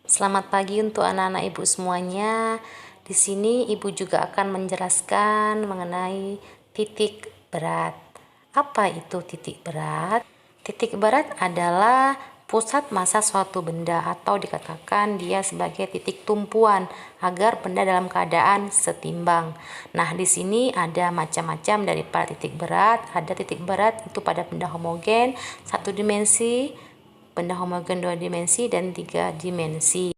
Selamat pagi untuk anak-anak ibu semuanya. Di sini ibu juga akan menjelaskan mengenai titik berat. Apa itu titik berat? Titik berat adalah pusat massa suatu benda atau dikatakan dia sebagai titik tumpuan agar benda dalam keadaan setimbang. Nah, di sini ada macam-macam daripada titik berat. Ada titik berat itu pada benda homogen, satu dimensi, benda homogen 2 dimensi dan 3 dimensi.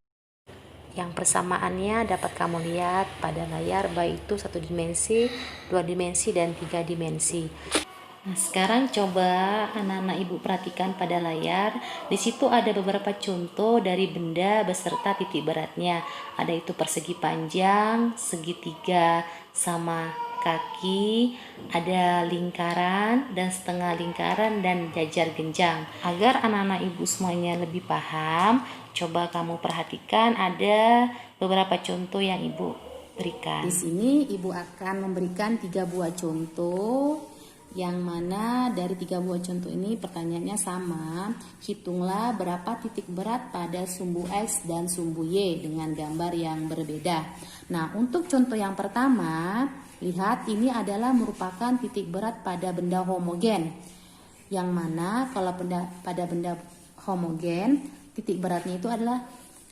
Yang persamaannya dapat kamu lihat pada layar, baik itu 1 dimensi, 2 dimensi, dan 3 dimensi. Nah, sekarang coba anak-anak ibu perhatikan pada layar. Di situ ada beberapa contoh dari benda beserta titik beratnya. Ada itu persegi panjang, segitiga sama kaki, ada lingkaran dan setengah lingkaran, dan jajar genjang. Agar anak-anak ibu semuanya lebih paham, coba kamu perhatikan ada beberapa contoh yang ibu berikan. Di sini ibu akan memberikan 3 buah contoh, yang mana dari 3 buah contoh ini pertanyaannya sama. Hitunglah berapa titik berat pada sumbu X dan sumbu Y dengan gambar yang berbeda. Nah, untuk contoh yang pertama, lihat ini adalah merupakan titik berat pada benda homogen. Yang mana kalau pada benda homogen, titik beratnya itu adalah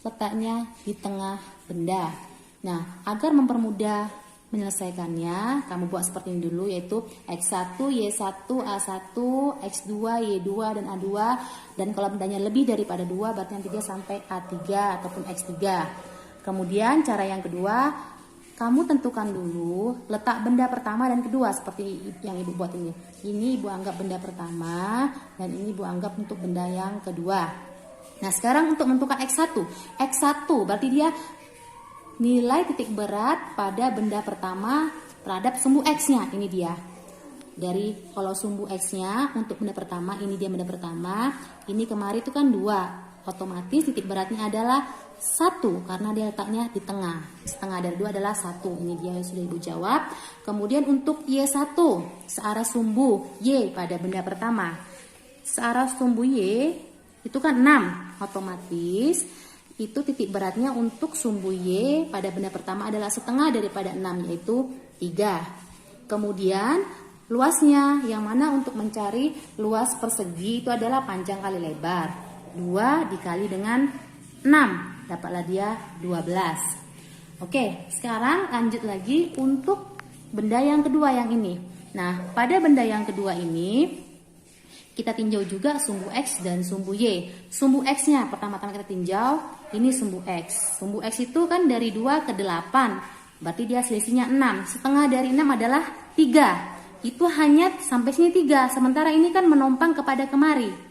letaknya di tengah benda. Nah, agar mempermudah menyelesaikannya, kamu buat seperti ini dulu, yaitu X1, Y1, A1, X2, Y2, dan A2. Dan kalau bendanya lebih daripada 2, berarti nanti dia sampai A3 ataupun X3. Kemudian cara yang kedua, kamu tentukan dulu letak benda pertama dan kedua seperti yang ibu buat ini. Ini ibu anggap benda pertama dan ini ibu anggap untuk benda yang kedua. Nah, sekarang untuk menentukan X1. X1 berarti dia nilai titik berat pada benda pertama terhadap sumbu X-nya. Ini dia. Dari kalau sumbu X-nya untuk benda pertama, ini dia benda pertama. Ini kemarin itu kan 2. Otomatis titik beratnya adalah 1 karena dia letaknya di tengah. Setengah dari 2 adalah 1. Ini dia yang sudah ibu jawab. Kemudian untuk Y1, searah sumbu Y pada benda pertama. Searah sumbu Y itu kan 6. Otomatis itu titik beratnya untuk sumbu Y pada benda pertama adalah setengah daripada 6, yaitu 3. Kemudian luasnya, yang mana untuk mencari luas persegi itu adalah panjang kali lebar. 2 dikali dengan 6, dapatlah dia 12. Oke, sekarang lanjut lagi untuk benda yang kedua yang ini. Nah, pada benda yang kedua ini kita tinjau juga sumbu X dan sumbu Y. Sumbu X-nya pertama-tama kita tinjau, ini sumbu X. Sumbu X itu kan dari 2 ke 8, berarti dia selisihnya 6. Setengah dari 6 adalah 3. Itu hanya sampai sini 3, sementara ini kan menompang kepada kemari.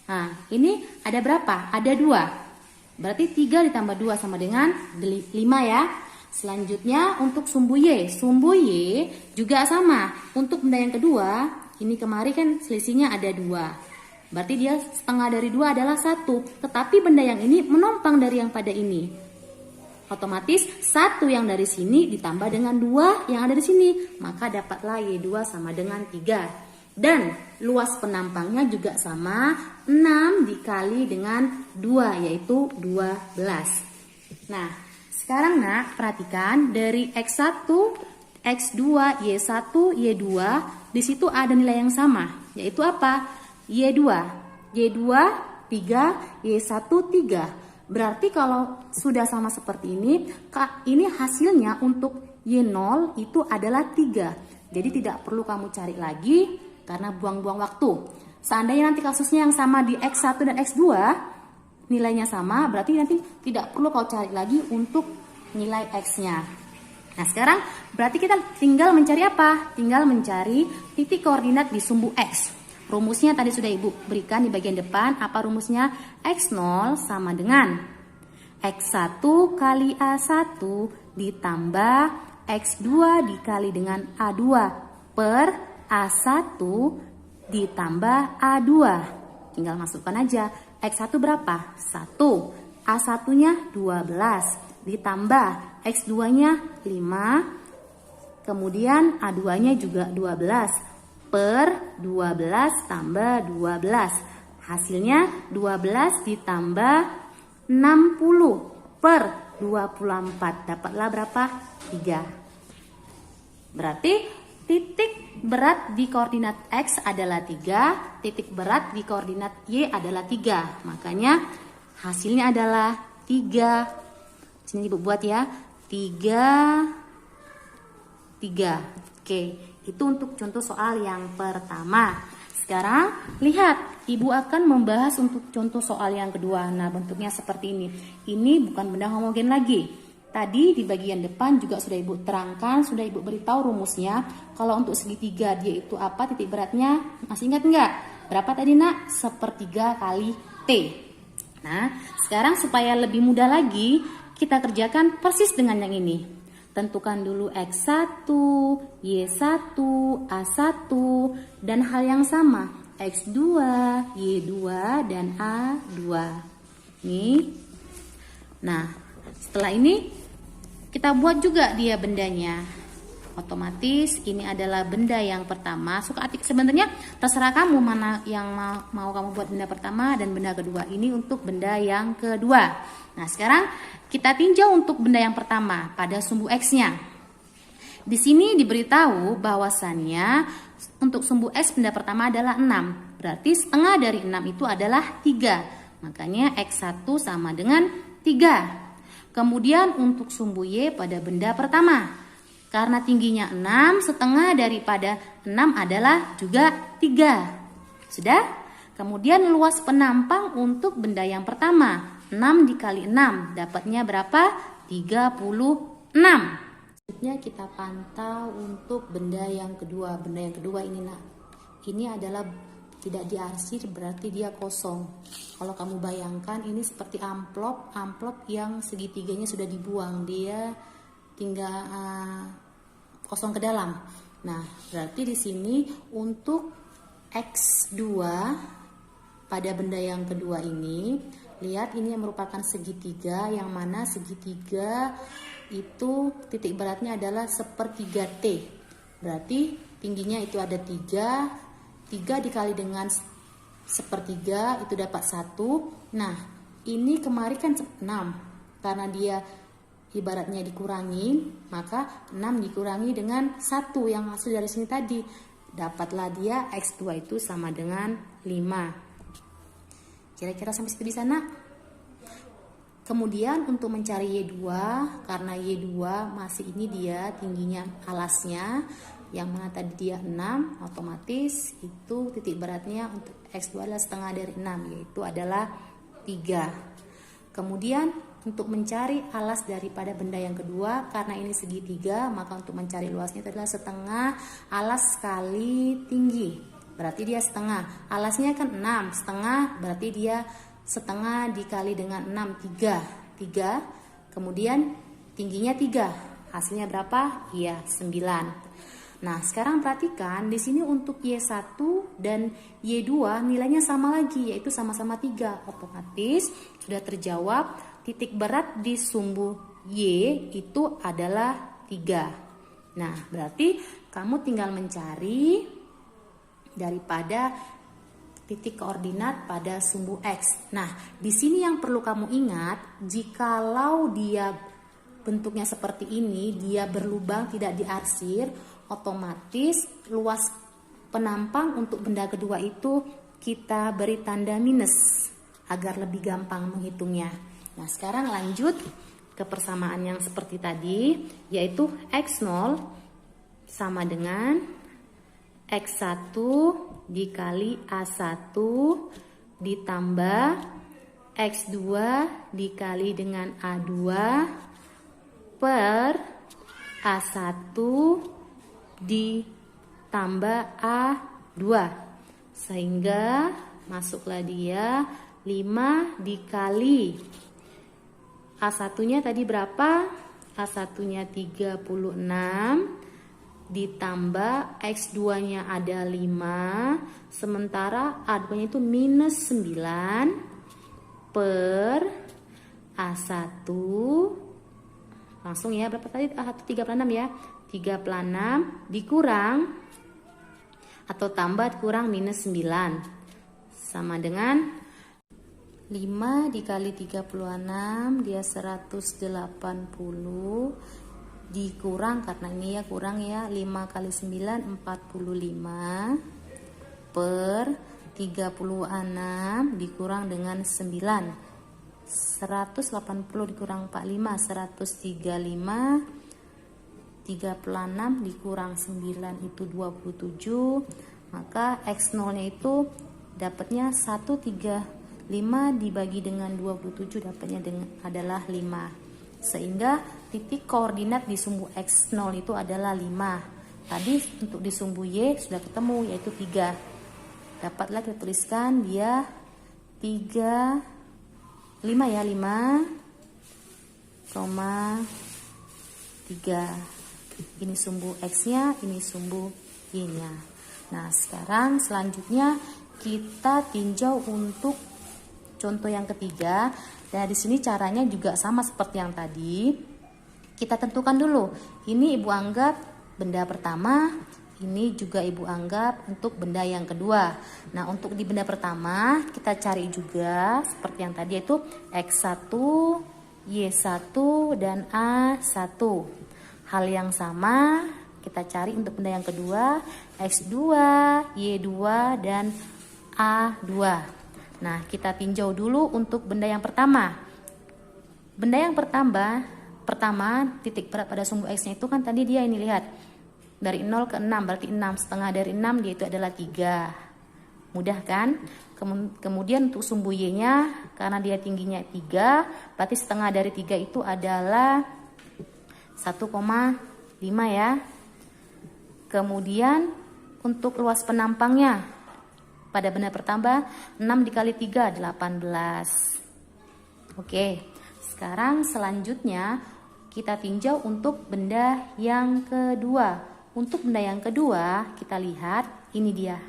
Nah, ini ada berapa? Ada 2. Berarti 3 ditambah 2 sama dengan 5 ya. Selanjutnya untuk sumbu Y. Sumbu Y juga sama. Untuk benda yang kedua, ini kemarin kan selisihnya ada 2. Berarti dia setengah dari 2 adalah 1. Tetapi benda yang ini menompang dari yang pada ini. Otomatis 1 yang dari sini ditambah dengan 2 yang ada di sini. Maka dapatlah Y2 sama dengan 3. Dan luas penampangnya juga sama, 6 dikali dengan 2, yaitu 12. Nah, sekarang nak perhatikan dari X1, X2, Y1, Y2, di situ ada nilai yang sama, yaitu apa? Y2, Y2 3, Y1 3. Berarti kalau sudah sama seperti ini hasilnya untuk Y0 itu adalah 3. Jadi tidak perlu kamu cari lagi karena buang-buang waktu. Seandainya nanti kasusnya yang sama di X1 dan X2, nilainya sama, berarti nanti tidak perlu kau cari lagi untuk nilai X-nya. Nah, sekarang berarti kita tinggal mencari apa? Tinggal mencari titik koordinat di sumbu X. Rumusnya tadi sudah ibu berikan di bagian depan. Apa rumusnya? X0 sama dengan X1 kali A1 ditambah X2 dikali dengan A2 per A1 ditambah A2. Tinggal masukkan aja. X1 berapa? 1. A1-nya 12. Ditambah X2-nya 5. Kemudian A2-nya juga 12. Per 12 tambah 12. Hasilnya 12 ditambah 60 per 24. Dapatlah berapa? 3. Berarti titik berat di koordinat X adalah 3, titik berat di koordinat Y adalah 3. Makanya hasilnya adalah 3. Sini Ibu buat ya. 3. Oke, itu untuk contoh soal yang pertama. Sekarang lihat, Ibu akan membahas untuk contoh soal yang kedua. Nah, bentuknya seperti ini. Ini bukan benda homogen lagi. Tadi di bagian depan juga sudah Ibu terangkan, sudah Ibu beritahu rumusnya. Kalau untuk segitiga dia itu apa titik beratnya? Masih ingat enggak? Berapa tadi nak? 1/3 kali T. Nah, sekarang supaya lebih mudah lagi, kita kerjakan persis dengan yang ini. Tentukan dulu X1, Y1, A1, dan hal yang sama X2, Y2, dan A2. Nih. Nah, setelah ini kita buat juga dia bendanya. Otomatis ini adalah benda yang pertama. Suka atik sebenarnya terserah kamu mana yang mau kamu buat benda pertama dan benda kedua. Ini untuk benda yang kedua. Nah, sekarang kita tinjau untuk benda yang pertama pada sumbu X-nya. Di sini diberitahu bahwasannya untuk sumbu X benda pertama adalah 6. Berarti setengah dari 6 itu adalah 3. Makanya X1 sama dengan 3. Kemudian untuk sumbu Y pada benda pertama. Karena tingginya 6, setengah daripada 6 adalah juga 3. Sudah? Kemudian luas penampang untuk benda yang pertama. 6 dikali 6, dapatnya berapa? 36. Selanjutnya kita pantau untuk benda yang kedua. Benda yang kedua ini nak. Ini adalah tidak diarsir, berarti dia kosong. Kalau kamu bayangkan ini seperti amplop yang segitiganya sudah dibuang. Dia tinggal kosong ke dalam. Nah, berarti di sini untuk X2 pada benda yang kedua ini, lihat ini yang merupakan segitiga, yang mana segitiga itu titik beratnya adalah 1/3 T. Berarti tingginya itu ada 3. 3 dikali dengan 1/3 itu dapat 1. Nah, ini kemarin kan 6. Karena dia ibaratnya dikurangi, maka 6 dikurangi dengan 1 yang hasil dari sini tadi. Dapatlah dia X2 itu sama dengan 5. Kira-kira sampai situ bisa nak? Kemudian untuk mencari Y2, karena Y2 masih ini dia tingginya alasnya, yang mana tadi dia 6, otomatis itu titik beratnya untuk X2 adalah setengah dari 6, yaitu adalah 3. Kemudian untuk mencari alas daripada benda yang kedua, karena ini segitiga, maka untuk mencari luasnya itu adalah setengah alas kali tinggi. Berarti dia setengah. Alasnya kan 6, setengah berarti dia setengah dikali dengan 6, 3. Kemudian tingginya 3. Hasilnya berapa? Iya, 9. Nah, sekarang perhatikan di sini untuk Y1 dan Y2 nilainya sama lagi, yaitu sama-sama 3. Otomatis sudah terjawab. Titik berat di sumbu Y itu adalah 3. Nah, berarti kamu tinggal mencari daripada titik koordinat pada sumbu X. Nah, di sini yang perlu kamu ingat, jikalau dia bentuknya seperti ini, dia berlubang tidak diarsir, otomatis luas penampang untuk benda kedua itu kita beri tanda minus agar lebih gampang menghitungnya. Nah, sekarang lanjut ke persamaan yang seperti tadi, yaitu X0 sama dengan X1 dikali A1 ditambah X2 dikali dengan A2 per A1 ditambah A2, sehingga masuklah dia 5 dikali A1-nya tadi berapa? A1-nya 36 ditambah X2-nya ada 5, sementara A2-nya itu minus 9 per A1. Langsung ya, berapa tadi? A1 36 ya. 36 dikurang atau tambah kurang minus 9 sama dengan 5 dikali 36 dia 180 dikurang, karena ini ya kurang ya, 5 kali 9 45 per 36 dikurang dengan 9, 180 dikurang 45 135, 36 dikurang 9 itu 27, maka X0 nya itu dapatnya 135 dibagi dengan 27 dapatnya adalah 5, sehingga titik koordinat di sumbu X0 itu adalah 5. Tadi untuk di sumbu Y sudah ketemu, yaitu 3. Dapatlah kita tuliskan dia 5 ya, 5,3. Ini sumbu X-nya, ini sumbu Y-nya. Nah, sekarang selanjutnya kita tinjau untuk contoh yang ketiga. Dan di sini caranya juga sama seperti yang tadi. Kita tentukan dulu. Ini Ibu anggap benda pertama, ini juga Ibu anggap untuk benda yang kedua. Nah, untuk di benda pertama kita cari juga seperti yang tadi, yaitu X1, Y1, dan A1. Hal yang sama kita cari untuk benda yang kedua, X2, Y2, dan A2. Nah, kita tinjau dulu untuk benda yang pertama. Benda yang pertama titik berat pada sumbu X-nya itu kan tadi dia ini, lihat, dari 0 ke 6, berarti 6. Setengah dari 6 dia itu adalah 3. Mudah kan? Kemudian untuk sumbu Y-nya, karena dia tingginya 3, berarti setengah dari 3 itu adalah 1,5 ya. Kemudian untuk luas penampangnya, pada benda pertama 6 dikali 3, 18. Oke, sekarang selanjutnya kita tinjau untuk benda yang kedua. Untuk benda yang kedua, kita lihat ini dia.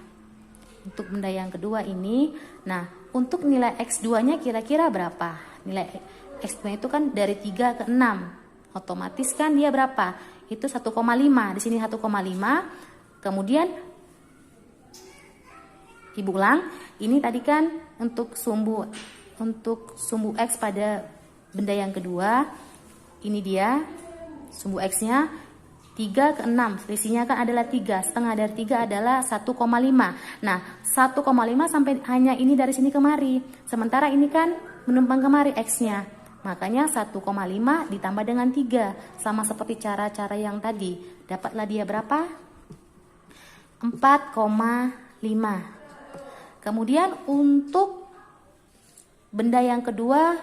Untuk benda yang kedua ini, nah, untuk nilai X2-nya kira-kira berapa? Nilai X2 itu kan dari 3 ke 6. Otomatis kan dia berapa? Itu 1,5. Di sini 1,5. Kemudian Ibu ulang, ini tadi kan untuk sumbu X pada benda yang kedua. Ini dia sumbu X-nya 3 ke 6, selisihnya kan adalah 3, setengah dari 3 adalah 1,5. Nah, 1,5 sampai hanya ini dari sini kemari. Sementara ini kan menumpang kemari X-nya. Makanya 1,5 ditambah dengan 3. Sama seperti cara-cara yang tadi. Dapatlah dia berapa? 4,5. Kemudian untuk benda yang kedua,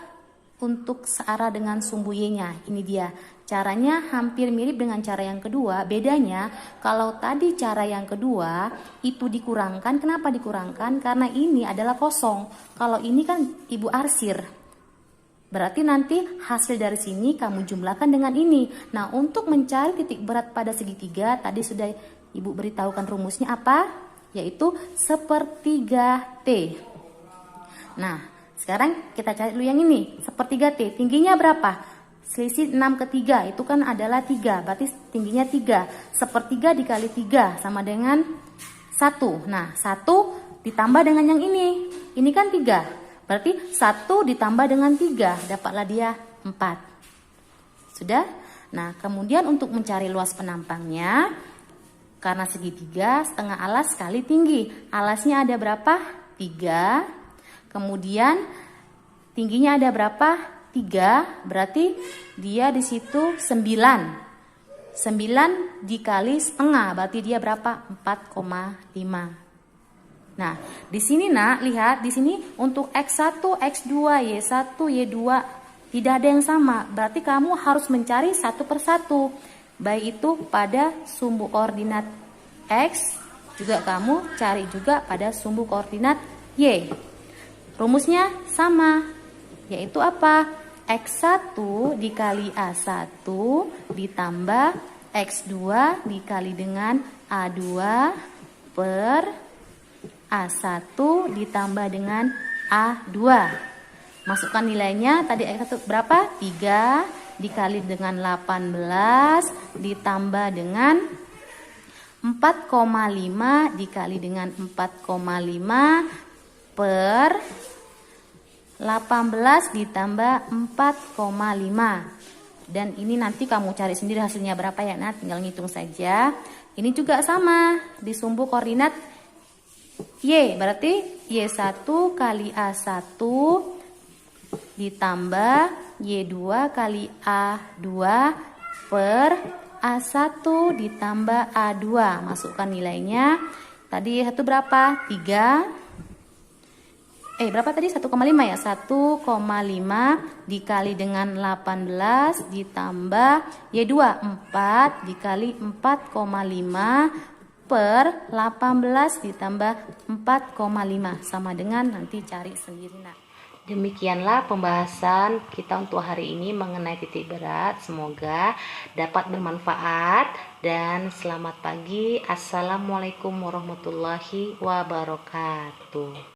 untuk searah dengan sumbu Y-nya, ini dia. Caranya hampir mirip dengan cara yang kedua. Bedanya kalau tadi cara yang kedua itu dikurangkan. Kenapa dikurangkan? Karena ini adalah kosong. Kalau ini kan Ibu arsir. Berarti nanti hasil dari sini kamu jumlahkan dengan ini. Nah, untuk mencari titik berat pada segitiga, tadi sudah Ibu beritahukan rumusnya apa? Yaitu sepertiga T. Nah, sekarang kita cari dulu yang ini. Sepertiga T, tingginya berapa? Selisih 6 ke 3 itu kan adalah 3, berarti tingginya 3. Sepertiga dikali 3 sama dengan 1. Nah, 1 ditambah dengan yang ini. Ini kan 3. Berarti 1 ditambah dengan 3, dapatlah dia 4. Sudah? Nah, kemudian untuk mencari luas penampangnya, karena segitiga, setengah alas kali tinggi. Alasnya ada berapa? 3. Kemudian tingginya ada berapa? 3, berarti dia di situ 9. 9 dikali setengah, berarti dia berapa? 4,5. Nah, di sini Nak, lihat di sini untuk X1, X2, Y1, Y2 tidak ada yang sama. Berarti kamu harus mencari satu persatu. Baik itu pada sumbu koordinat X, juga kamu cari juga pada sumbu koordinat Y. Rumusnya sama, yaitu apa? X1 dikali A1 ditambah X2 dikali dengan A2 per A1 ditambah dengan A2. Masukkan nilainya, tadi X1 berapa? 3 dikali dengan 18 ditambah dengan 4,5 dikali dengan 4,5 per 18 ditambah 4,5. Dan ini nanti kamu cari sendiri hasilnya berapa ya. Nah, tinggal ngitung saja. Ini juga sama, di sumbu koordinat Y, berarti Y1 kali A1 ditambah Y2 kali A2 per A1 ditambah A2. Masukkan nilainya. Tadi Y1 berapa? 3. Berapa tadi? 1,5 ya? 1,5 dikali dengan 18 ditambah Y2 4 dikali 4,5 per 18 ditambah 4,5 sama dengan, nanti cari sendiri nak. Demikianlah pembahasan kita untuk hari ini mengenai titik berat. Semoga dapat bermanfaat dan selamat pagi. Assalamualaikum warahmatullahi wabarakatuh.